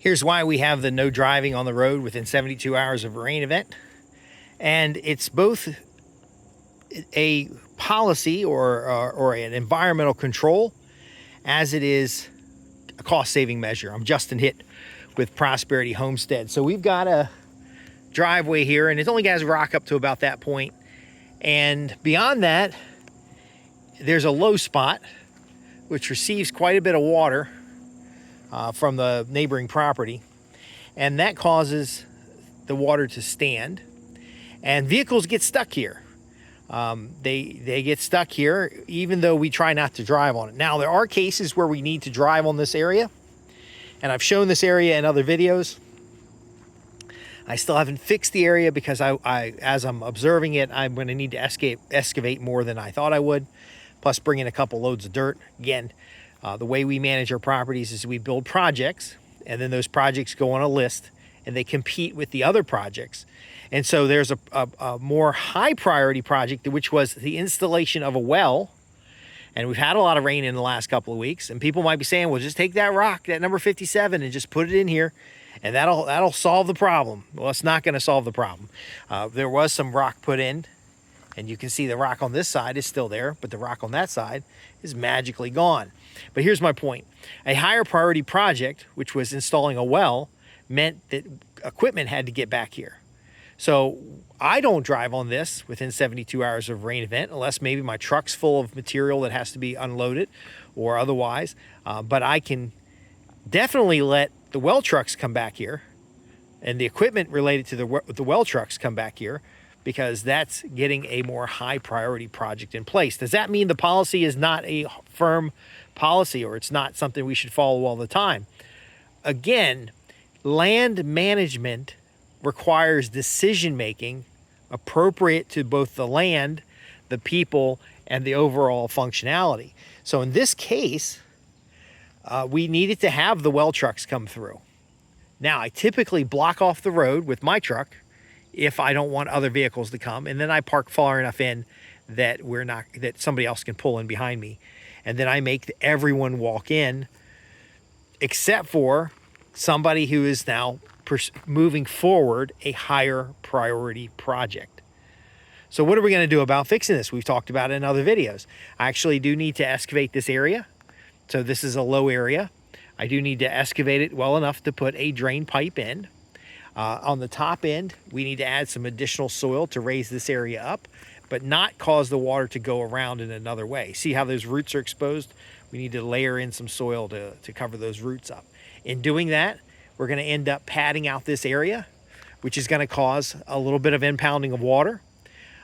Here's why we have the no driving on the road within 72 hours of a rain event. And it's both a policy or an environmental control as it is a cost-saving measure. I'm Justin Hitt with Prosperity Homestead. So we've got a driveway here, and it only has rock up to about that point. And beyond that, there's a low spot which receives quite a bit of water from the neighboring property, and that causes the water to stand, and vehicles get stuck here. They get stuck here even though we try not to drive on it. Now, there are cases where we need to drive on this area, and I've shown this area in other videos. I still haven't fixed the area because as I'm observing it, I'm going to need to excavate more than I thought I would, plus bring in a couple loads of dirt. Again, the way we manage our properties is we build projects, and then those projects go on a list, and they compete with the other projects. And so there's a more high priority project, which was the installation of a well. And we've had a lot of rain in the last couple of weeks, and people might be saying, well, just take that rock, that number 57, and just put it in here, and that'll solve the problem. Well, it's not going to solve the problem. There was some rock put in, and you can see the rock on this side is still there, but the rock on that side is magically gone. But here's my point. A higher priority project, which was installing a well, meant that equipment had to get back here. So I don't drive on this within 72 hours of a rain event, unless maybe my truck's full of material that has to be unloaded or otherwise. But I can definitely let the well trucks come back here, and the equipment related to the well trucks come back here, because that's getting a more high priority project in place. Does that mean the policy is not a firm policy, or it's not something we should follow all the time? Again, land management requires decision making appropriate to both the land, the people, and the overall functionality. So in this case, we needed to have the well trucks come through. Now, I typically block off the road with my truck if I don't want other vehicles to come, and then I park far enough in that that somebody else can pull in behind me, and then I make everyone walk in, except for somebody who is now moving forward a higher priority project. So what are we going to do about fixing this? We've talked about it in other videos. I actually do need to excavate this area. So this is a low area. I do need to excavate it well enough to put a drain pipe in. On the top end, we need to add some additional soil to raise this area up, but not cause the water to go around in another way. See how those roots are exposed? We need to layer in some soil to cover those roots up. In doing that, we're going to end up padding out this area, which is going to cause a little bit of impounding of water.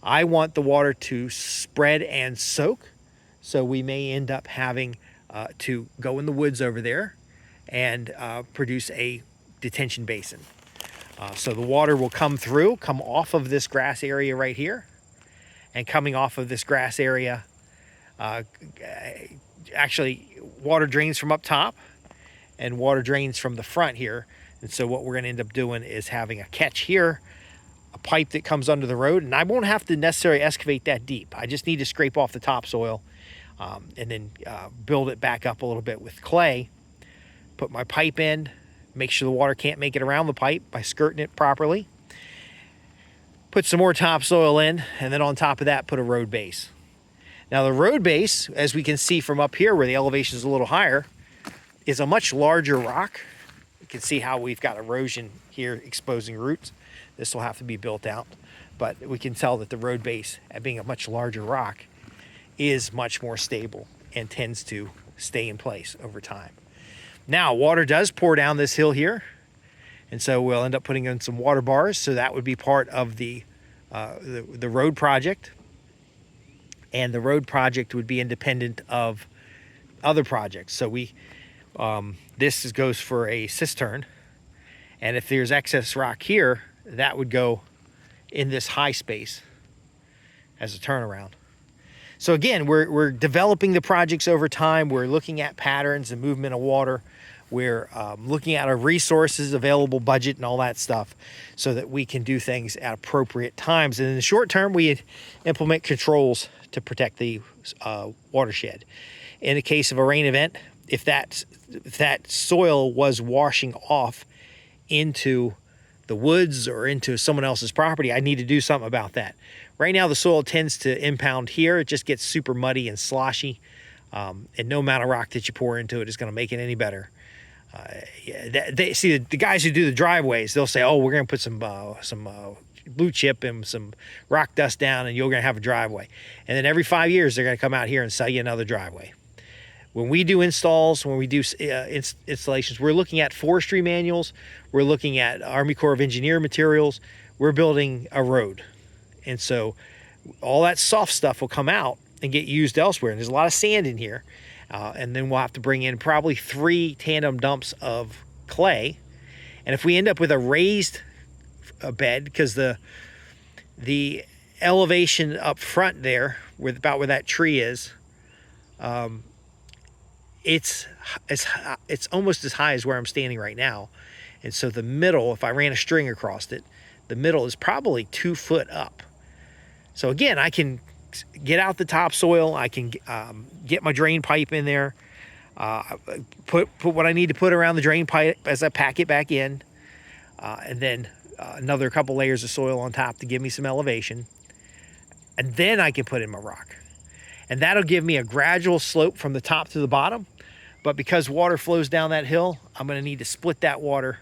I want the water to spread and soak, so we may end up having to go in the woods over there and produce a detention basin. So the water will come off of this grass area right here, and coming off of this grass area, actually water drains from up top and water drains from the front here. And so what we're going to end up doing is having a catch here, a pipe that comes under the road, and I won't have to necessarily excavate that deep. I just need to scrape off the topsoil and then build it back up a little bit with clay, put my pipe in, make sure the water can't make it around the pipe by skirting it properly, put some more topsoil in, and then on top of that, put a road base. Now the road base, as we can see from up here where the elevation is a little higher, is a much larger rock. You can see how we've got erosion here exposing roots. This will have to be built out, but we can tell that the road base, being a much larger rock, is much more stable and tends to stay in place over time. Now, water does pour down this hill here, and so we'll end up putting in some water bars, so that would be part of the road project, and the road project would be independent of other projects. So this goes for a cistern, and if there's excess rock here, that would go in this high space as a turnaround. So again, we're developing the projects over time. We're looking at patterns and movement of water. We're looking at our resources, available budget, and all that stuff, so that we can do things at appropriate times. And in the short term, we implement controls to protect the watershed. In the case of a rain event, if that soil was washing off into the woods or into someone else's property, I need to do something about that. Right now, the soil tends to impound here. It just gets super muddy and sloshy, and no amount of rock that you pour into it is going to make it any better. The guys who do the driveways, they'll say, "Oh, we're going to put some blue chip and some rock dust down, and you're going to have a driveway." And then every 5 years, they're going to come out here and sell you another driveway. When we do installs, when we do installations, we're looking at forestry manuals. We're looking at Army Corps of Engineer materials. We're building a road. And so all that soft stuff will come out and get used elsewhere. And there's a lot of sand in here. And then we'll have to bring in probably 3 tandem dumps of clay. And if we end up with a raised bed, because the elevation up front there, about where that tree is, it's almost as high as where I'm standing right now. And so the middle, if I ran a string across it, the middle is probably 2 foot up. So again, I can get out the topsoil. I can get my drain pipe in there, put what I need to put around the drain pipe as I pack it back in, and then another couple layers of soil on top to give me some elevation. And then I can put in my rock. And that'll give me a gradual slope from the top to the bottom. But because water flows down that hill, I'm going to need to split that water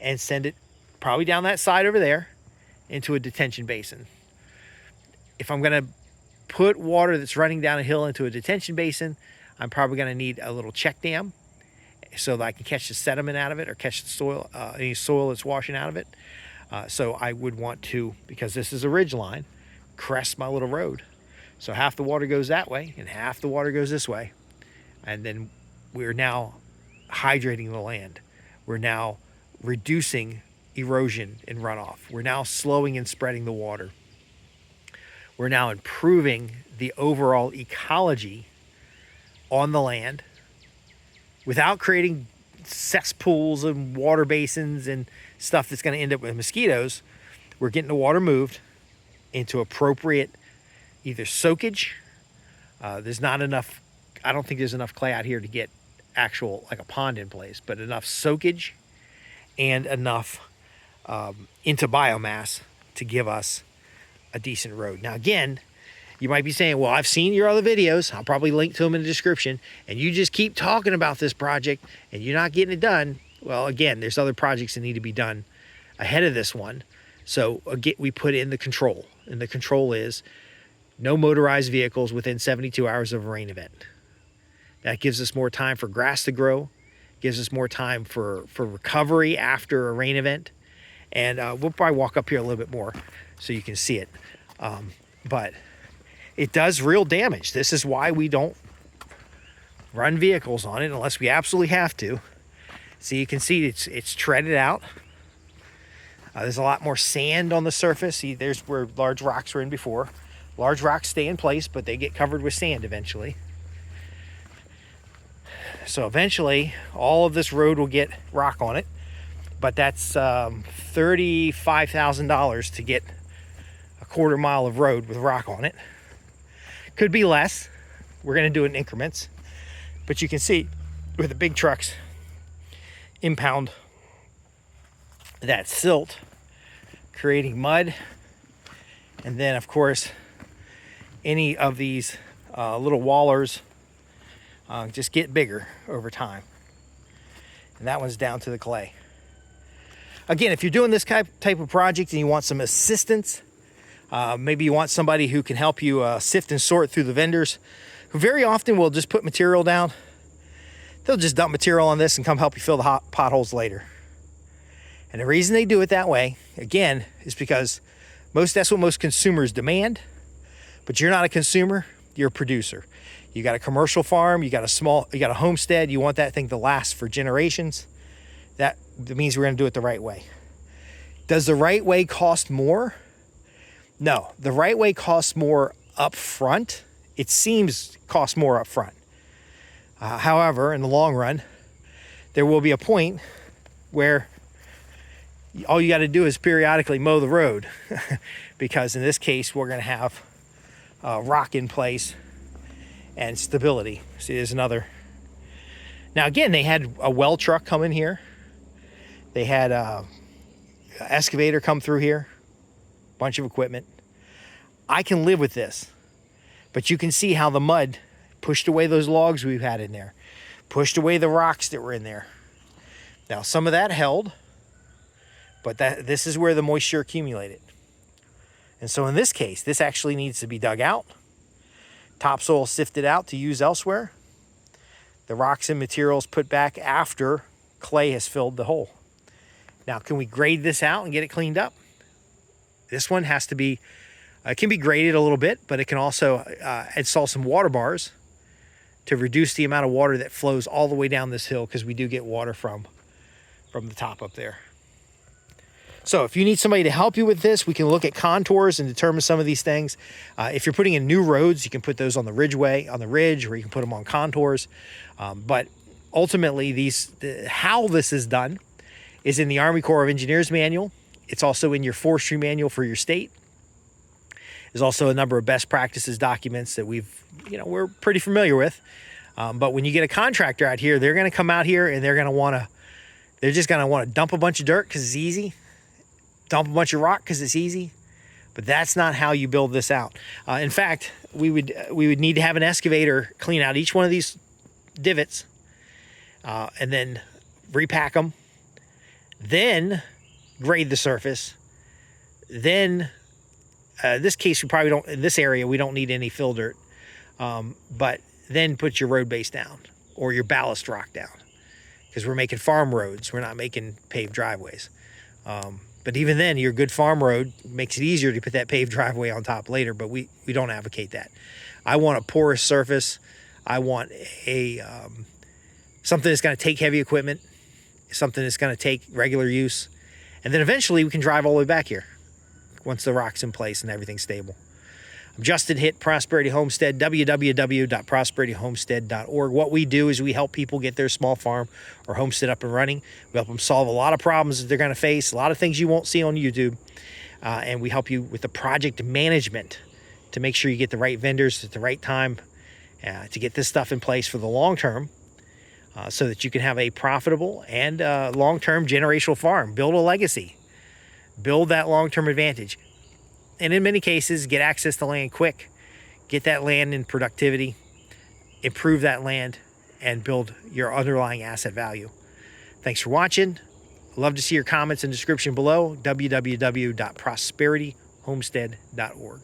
and send it probably down that side over there into a detention basin. If I'm going to put water that's running down a hill into a detention basin, I'm probably going to need a little check dam so that I can catch the sediment out of it or catch the soil, any soil that's washing out of it. So I would want to, because this is a ridge line, crest my little road. So half the water goes that way and half the water goes this way. And then we're now hydrating the land. We're now reducing erosion and runoff. We're now slowing and spreading the water. We're now improving the overall ecology on the land without creating cesspools and water basins and stuff that's going to end up with mosquitoes. We're getting the water moved into appropriate either soakage. There's not enough, I don't think there's enough clay out here to get actual, like a pond in place, but enough soakage and enough into biomass to give us a decent road. Now again, you might be saying, well, I've seen your other videos. I'll probably link to them in the description. And you just keep talking about this project and you're not getting it done. Well, again, there's other projects that need to be done ahead of this one. So again, we put in the control. And the control is no motorized vehicles within 72 hours of a rain event. That gives us more time for grass to grow. Gives us more time for recovery after a rain event. And we'll probably walk up here a little bit more so you can see it. But it does real damage. This is why we don't run vehicles on it unless we absolutely have to. So you can see it's treaded out. There's a lot more sand on the surface. See, there's where large rocks were in before. Large rocks stay in place, but they get covered with sand eventually. So eventually, all of this road will get rock on it. But that's $35,000 to get a quarter mile of road with rock on it. Could be less. We're going to do it in increments. But you can see with the big trucks impound that silt, creating mud. And then, of course, any of these little wallers just get bigger over time. And that one's down to the clay. Again, if you're doing this type of project and you want some assistance, maybe you want somebody who can help you sift and sort through the vendors, who very often will just put material down. They'll just dump material on this and come help you fill the potholes later. And the reason they do it that way, again, is because that's what most consumers demand. But you're not a consumer, you're a producer. You got a commercial farm, you got a homestead, you want that thing to last for generations. That means we're going to do it the right way. Does the right way cost more? No, the right way costs more up front. It seems costs more up front. However, in the long run, there will be a point where all you got to do is periodically mow the road because in this case, we're going to have rock in place and stability. See, there's another Now, again, they had a well truck come in here. They had a excavator come through here, bunch of equipment. I can live with this, but you can see how the mud pushed away those logs we've had in there, pushed away the rocks that were in there. Now, some of that held, but this is where the moisture accumulated. And so in this case, this actually needs to be dug out, topsoil sifted out to use elsewhere, the rocks and materials put back after clay has filled the hole. Now, can we grade this out and get it cleaned up? This one has to be, it can be graded a little bit, but it can also install some water bars to reduce the amount of water that flows all the way down this hill, because we do get water from the top up there. So if you need somebody to help you with this, we can look at contours and determine some of these things. If you're putting in new roads, you can put those on the ridge, or you can put them on contours. But ultimately, how this is done is in the Army Corps of Engineers manual. It's also in your forestry manual for your state. There's also a number of best practices documents that we're pretty familiar with. But when you get a contractor out here, they're going to come out here and they're just going to want to dump a bunch of dirt because it's easy, dump a bunch of rock because it's easy. But that's not how you build this out. In fact, we would need to have an excavator clean out each one of these divots, and then repack them, then grade the surface. Then, this case, in this area, we don't need any fill dirt. But then put your road base down or your ballast rock down, because we're making farm roads. We're not making paved driveways. But even then, your good farm road makes it easier to put that paved driveway on top later, but we don't advocate that. I want a porous surface. I want something that's going to take heavy equipment, something that's going to take regular use, and then eventually we can drive all the way back here once the rock's in place and everything's stable. I'm Justin Hitt, Prosperity Homestead, www.prosperityhomestead.org. What we do is we help people get their small farm or homestead up and running. We help them solve a lot of problems that they're going to face, a lot of things you won't see on YouTube, and we help you with the project management to make sure you get the right vendors at the right time to get this stuff in place for the long term, so that you can have a profitable and long-term generational farm. Build a legacy. Build that long-term advantage. And in many cases, get access to land quick. Get that land in productivity. Improve that land and build your underlying asset value. Thanks for watching. Love to see your comments in the description below. www.prosperityhomestead.org.